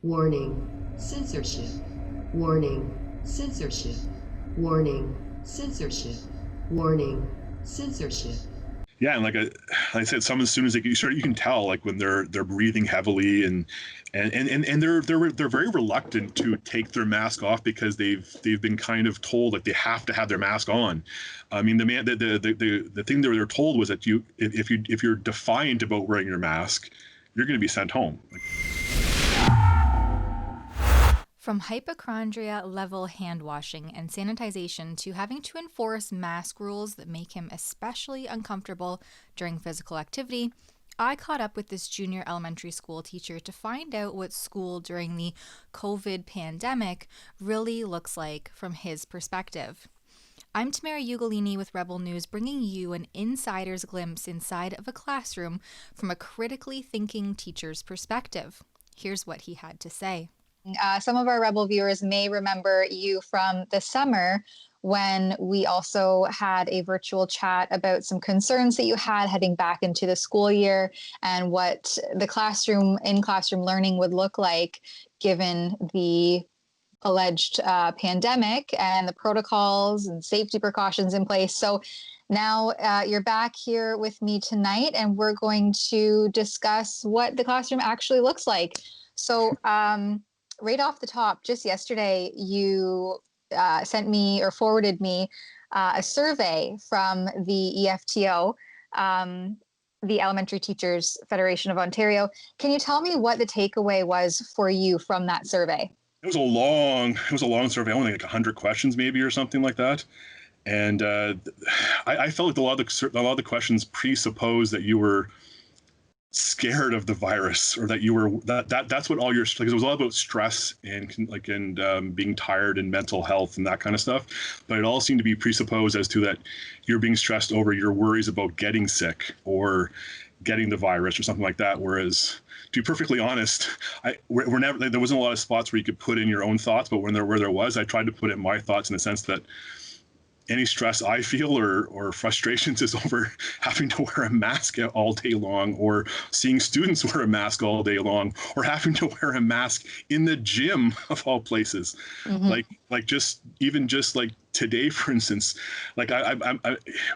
Warning, censorship. Warning, censorship. Warning, censorship. Warning, censorship. Yeah, and like I said, some as soon as you can tell like when they're breathing heavily and they're very reluctant to take their mask off because they've been kind of told like they have to have their mask on. I mean, the thing they're told was that if you're defiant about wearing your mask, you're going to be sent home. From hypochondria-level hand washing and sanitization to having to enforce mask rules that make him especially uncomfortable during physical activity, I caught up with this junior elementary school teacher to find out what school during the COVID pandemic really looks like from his perspective. I'm Tamara Ugolini with Rebel News, bringing you an insider's glimpse inside of a classroom from a critically thinking teacher's perspective. Here's what he had to say. Some of our Rebel viewers may remember you from the summer when we also had a virtual chat about some concerns that you had heading back into the school year and what the in-classroom learning would look like given the alleged pandemic and the protocols and safety precautions in place. So now you're back here with me tonight, and we're going to discuss what the classroom actually looks like. So right off the top, just yesterday, you sent me or forwarded me a survey from the EFTO, the Elementary Teachers Federation of Ontario. Can you tell me what the takeaway was for you from that survey? It was a long survey, only like 100 questions maybe or something like that. And I felt like a lot of the questions presuppose that you were scared of the virus, or that you were that's what all your, like, it was all about stress and being tired and mental health and that kind of stuff. But it all seemed to be presupposed as to that you're being stressed over your worries about getting sick or getting the virus or something like that. Whereas, to be perfectly honest, we're never, there wasn't a lot of spots where you could put in your own thoughts, but where there was, I tried to put in my thoughts in the sense that any stress I feel or frustrations is over having to wear a mask all day long, or seeing students wear a mask all day long, or having to wear a mask in the gym of all places. Mm-hmm. Like just like today, for instance, like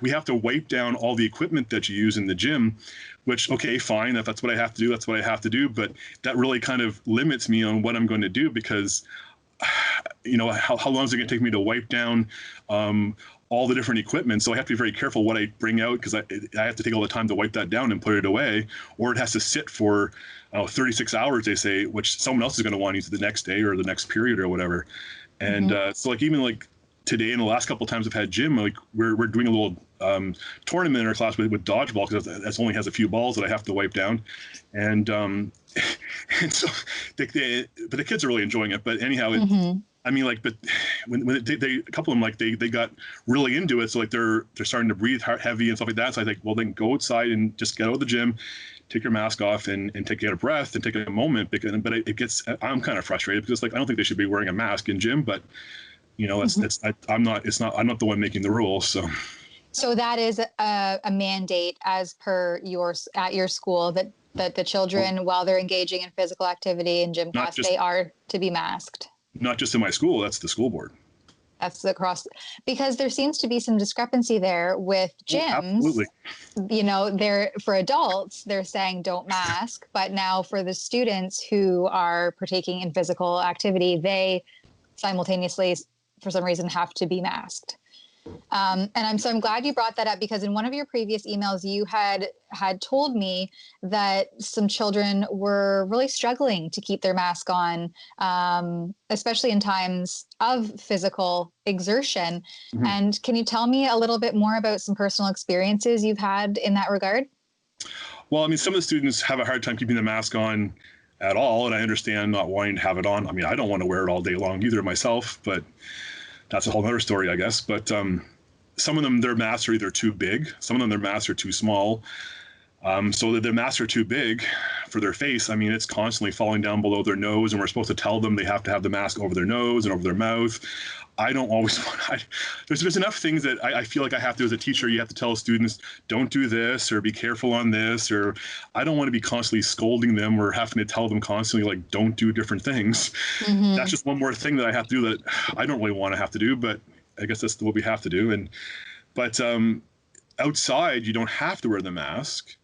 we have to wipe down all the equipment that you use in the gym, which, okay, fine, if that's what I have to do, that's what I have to do. But that really kind of limits me on what I'm going to do, because how long is it going to take me to wipe down all the different equipment? So I have to be very careful what I bring out, because I have to take all the time to wipe that down and put it away, or it has to sit for 36 hours, they say, which someone else is going to want to use the next day or the next period or whatever. And so like even like today and the last couple of times I've had gym, like we're doing a little tournament in our class with dodgeball, because that only has a few balls that I have to wipe down. And so but the kids are really enjoying it. But anyhow, I mean, like, but when they a couple of them, like they got really into it. So like they're starting to breathe heavy and stuff like that. So I think, well, then go outside and just get out of the gym, take your mask off and take a breath and take a moment. But I'm kind of frustrated because, like, I don't think they should be wearing a mask in gym, but I'm not the one making the rules. So that is a mandate as per at your school that the children, while they're engaging in physical activity in gym class, they are to be masked. Not just in my school, that's the school board. That's because there seems to be some discrepancy there with gyms. Oh, absolutely. They're, for adults, they're saying don't mask, but now for the students who are partaking in physical activity, they simultaneously, for some reason, have to be masked. And I'm glad you brought that up, because in one of your previous emails, you had told me that some children were really struggling to keep their mask on, especially in times of physical exertion. Mm-hmm. And can you tell me a little bit more about some personal experiences you've had in that regard? Well, I mean, some of the students have a hard time keeping the mask on at all, and I understand not wanting to have it on. I mean, I don't want to wear it all day long either myself, but that's a whole other story, I guess. But some of them, their masks are either too big. Some of them, their masks are too small. So that their masks are too big for their face. I mean, it's constantly falling down below their nose, and we're supposed to tell them they have to have the mask over their nose and over their mouth. I don't always want. There's enough things that I feel like I have to, as a teacher, you have to tell students, don't do this or be careful on this, or I don't want to be constantly scolding them or having to tell them constantly like don't do different things. That's just one more thing that I have to do that I don't really want to have to do, but I guess that's what we have to do. But outside, you don't have to wear the mask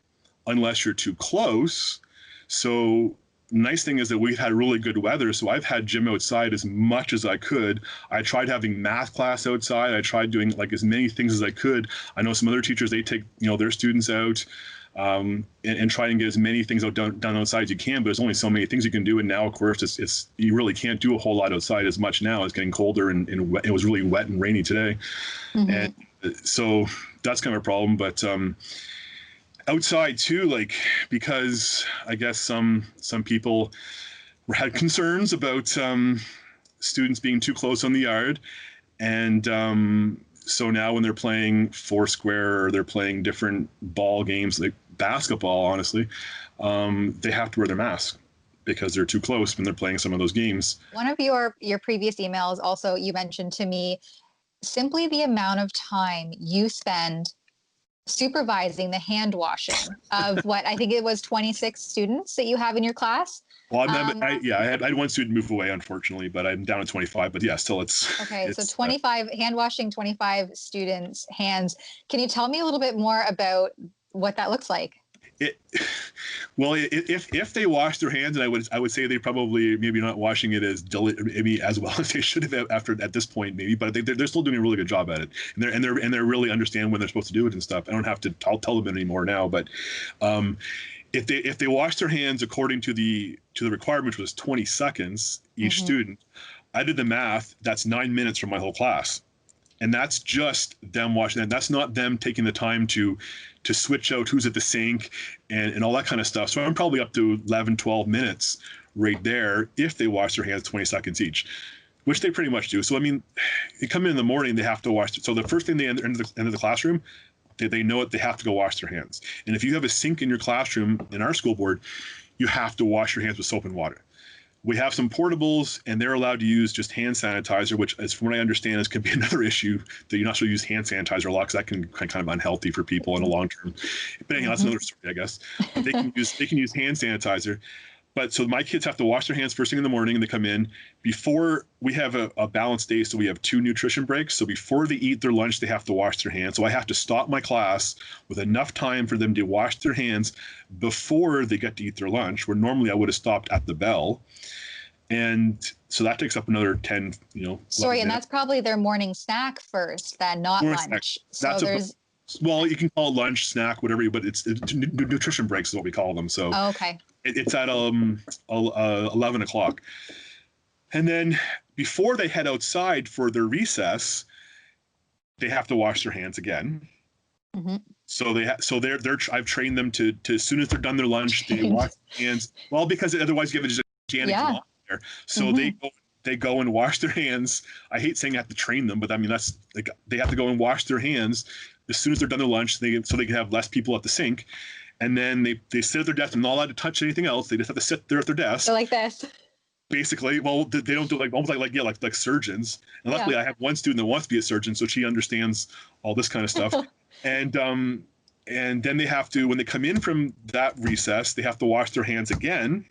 unless you're too close. So nice thing is that we've had really good weather, so I've had gym outside as much as I could. I tried having math class outside. I tried doing like as many things as I could. I know some other teachers, they take their students out and try and get as many things done outside as you can, but there's only so many things you can do. And now, of course, it's you really can't do a whole lot outside as much now. It's getting colder and it was really wet and rainy today. And so that's kind of a problem. But outside too, like, because I guess some people had concerns about students being too close on the yard, and so now when they're playing Foursquare or they're playing different ball games like basketball, honestly, they have to wear their mask because they're too close when they're playing some of those games. One of your previous emails also, you mentioned to me simply the amount of time you spend supervising the hand washing of what I think it was 26 students that you have in your class. Well, I had one student move away, unfortunately, but I'm down to 25. But yeah, still it's okay. So 25 hand washing, 25 students' hands. Can you tell me a little bit more about what that looks like? If they wash their hands, and I would say they probably maybe not washing it maybe as well as they should have at this point, maybe, but they're still doing a really good job at it, and they're really understand when they're supposed to do it and stuff. I don't have to tell them anymore now, but if they wash their hands according to the requirement, which was 20 seconds each student, I did the math. That's 9 minutes from my whole class. And that's just them washing that. That's not them taking the time to switch out who's at the sink and all that kind of stuff. So I'm probably up to 11, 12 minutes right there if they wash their hands 20 seconds each, which they pretty much do. So, I mean, they come in the morning, they have to wash. So the first thing they enter the classroom, they know it, they have to go wash their hands. And if you have a sink in your classroom, in our school board, you have to wash your hands with soap and water. We have some portables, and they're allowed to use just hand sanitizer, which, as from what I understand, could be another issue that you're not supposed to use hand sanitizer a lot, because that can kind of unhealthy for people in the long term. But anyhow, that's another story, I guess. But they can use hand sanitizer. But so my kids have to wash their hands first thing in the morning, and they come in before we have a balanced day. So we have 2 nutrition breaks. So before they eat their lunch, they have to wash their hands. So I have to stop my class with enough time for them to wash their hands before they get to eat their lunch, where normally I would have stopped at the bell. And so that takes up another 10, Sorry, and that's probably their morning snack first, then, not lunch. So there's. Well, you can call it lunch, snack, whatever, but it's nutrition breaks is what we call them. So okay. It's at 11 o'clock. And then before they head outside for their recess, they have to wash their hands again. So I've trained them to as soon as they're done their lunch, they wash their hands. Well, because otherwise you have a gigantic lot there. So they go and wash their hands. I hate saying I have to train them, but I mean, that's like, they have to go and wash their hands as soon as they're done their lunch, so they can have less people at the sink. And then they sit at their desk. They're not allowed to touch anything else. They just have to sit there at their desk. So like this. Basically, well, they don't do almost like surgeons. And luckily, I have one student that wants to be a surgeon, so she understands all this kind of stuff. And then they have to, when they come in from that recess, they have to wash their hands again.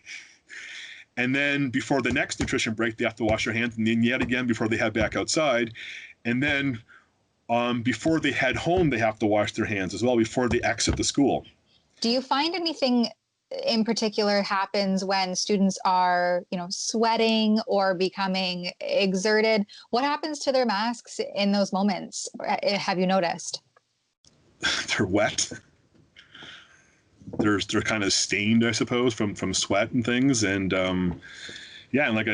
And then before the next nutrition break, they have to wash their hands, and then yet again before they head back outside. And then before they head home, they have to wash their hands as well before they exit the school. Do you find anything in particular happens when students are, sweating or becoming exerted? What happens to their masks in those moments? Have you noticed? They're wet. They're kind of stained, I suppose, from sweat and things. And and like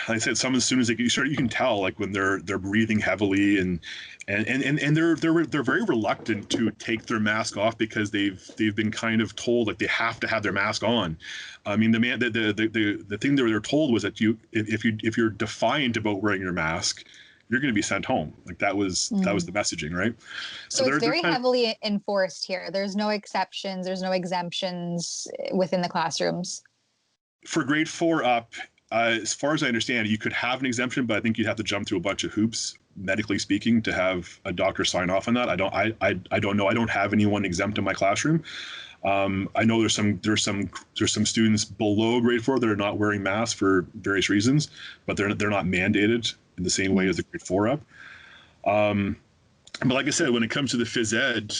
I said, some of the students, you can tell like when they're breathing heavily and they're very reluctant to take their mask off because they've been kind of told like they have to have their mask on. I mean, the thing they're told was that if you're defiant about wearing your mask, you're going to be sent home. Like that was the messaging, right? So it's very heavily enforced here. There's no exceptions. There's no exemptions within the classrooms. For grade 4 up, as far as I understand, you could have an exemption, but I think you'd have to jump through a bunch of hoops, medically speaking, to have a doctor sign off on that. I don't know. I don't have anyone exempt in my classroom. I know there's some students below grade 4 that are not wearing masks for various reasons, but they're not mandated in the same way as the grade 4 up. But like I said, when it comes to the phys ed,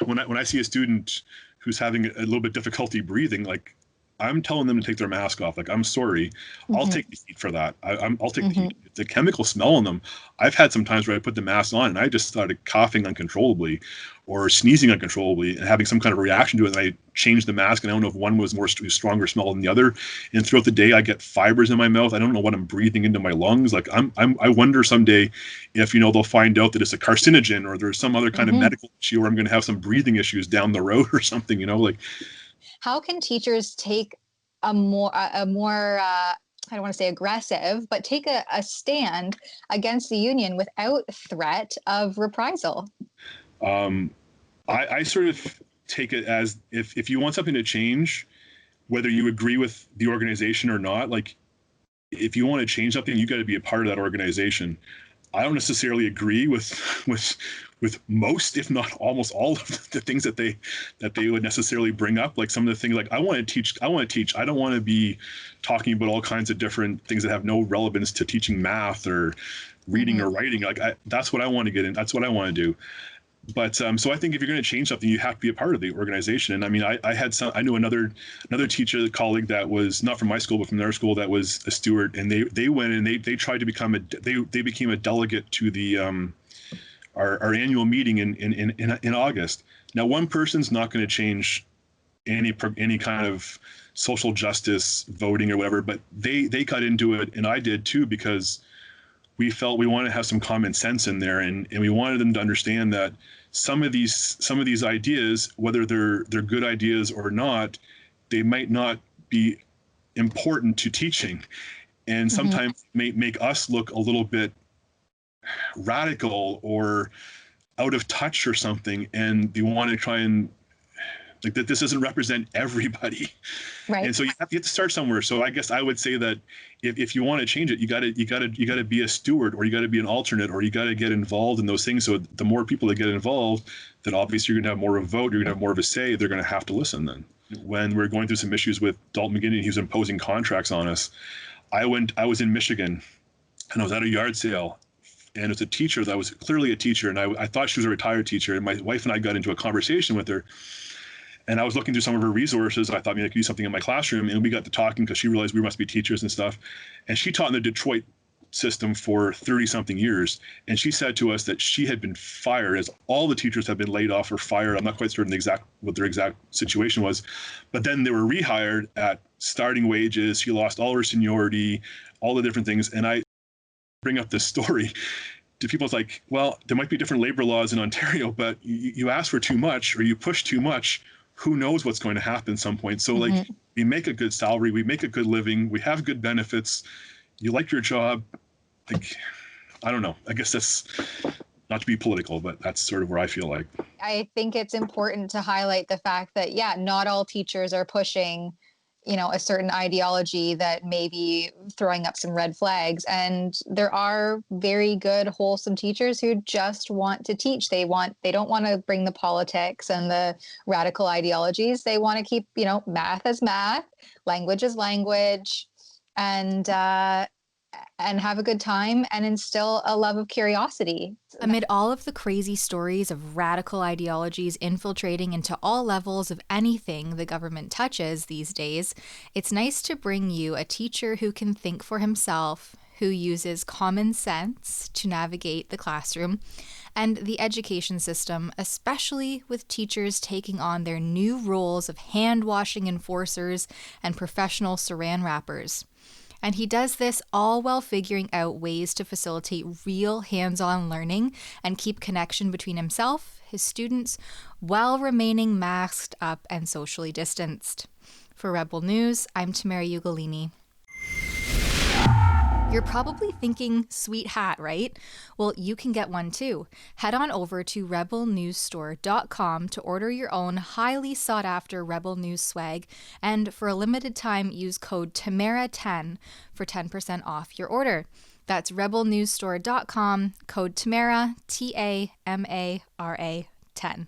when I see a student who's having a little bit difficulty breathing, like I'm telling them to take their mask off. Like, I'm sorry, I'll take the heat for that. I'll take the heat. The chemical smell on them. I've had some times where I put the mask on and I just started coughing uncontrollably or sneezing uncontrollably and having some kind of reaction to it. And I changed the mask, and I don't know if one was more stronger smell than the other. And throughout the day, I get fibers in my mouth. I don't know what I'm breathing into my lungs. Like I wonder someday if, they'll find out that it's a carcinogen or there's some other kind of medical issue where I'm going to have some breathing issues down the road or something, like. How can teachers take a more I don't want to say aggressive, but take a stand against the union without threat of reprisal? I sort of take it as if you want something to change, whether you agree with the organization or not, like if you want to change something, you got to be a part of that organization. I don't necessarily agree with most, if not almost all of the things that they would necessarily bring up. Like some of the things, like I want to teach. I don't want to be talking about all kinds of different things that have no relevance to teaching math or reading or writing. Like that's what I want to get in. That's what I want to do. But so I think if you're going to change something, you have to be a part of the organization. And I mean, I knew another teacher, colleague that was not from my school, but from their school, that was a steward, and they went and they tried to become they became a delegate to the our annual meeting in August. Now, one person's not going to change any kind of social justice voting or whatever, but they got into it, and I did too, because we felt we wanted to have some common sense in there, and we wanted them to understand that some of these ideas, whether they're good ideas or not, they might not be important to teaching, and sometimes make us look a little bit radical or out of touch or something, and they want to try and like that this doesn't represent everybody. Right. And so you have to start somewhere. So I guess I would say that if you want to change it, you got to be a steward, or you got to be an alternate, or you got to get involved in those things. So the more people that get involved, then obviously you're going to have more of a vote. You're going to have more of a say. They're going to have to listen then. When we're going through some issues with Dalton McGinney, he was imposing contracts on us. I was in Michigan, and I was at a yard sale, and it was a teacher that was clearly a teacher, and I thought she was a retired teacher, and my wife and I got into a conversation with her. And I was looking through some of her resources. I thought maybe I could do something in my classroom. And we got to talking because she realized we must be teachers and stuff. And she taught in the Detroit system for 30-something years. And she said to us that she had been fired, as all the teachers have been laid off or fired. I'm not quite certain what their exact situation was. But then they were rehired at starting wages. She lost all her seniority, all the different things. And I bring up this story to people. It's like, well, there might be different labor laws in Ontario, but you ask for too much or you push too much, who knows what's going to happen at some point. So like we make a good salary, we make a good living, we have good benefits, you like your job. Like, I don't know. I guess that's not to be political, but that's sort of where I feel like. I think it's important to highlight the fact that, not all teachers are pushing, a certain ideology that may be throwing up some red flags. And there are very good, wholesome teachers who just want to teach. They don't want to bring the politics and the radical ideologies. They want to keep, math as math, language as language, and have a good time and instill a love of curiosity. Amid all of the crazy stories of radical ideologies infiltrating into all levels of anything the government touches these days, it's nice to bring you a teacher who can think for himself, who uses common sense to navigate the classroom and the education system, especially with teachers taking on their new roles of hand-washing enforcers and professional saran wrappers. And he does this all while figuring out ways to facilitate real hands-on learning and keep connection between himself, his students, while remaining masked up and socially distanced. For Rebel News, I'm Tamara Ugolini. You're probably thinking sweet hat, right? Well, you can get one too. Head on over to rebelnewsstore.com to order your own highly sought after Rebel News swag, and for a limited time use code TAMARA10 for 10% off your order. That's rebelnewsstore.com, code TAMARA, TAMARA 10.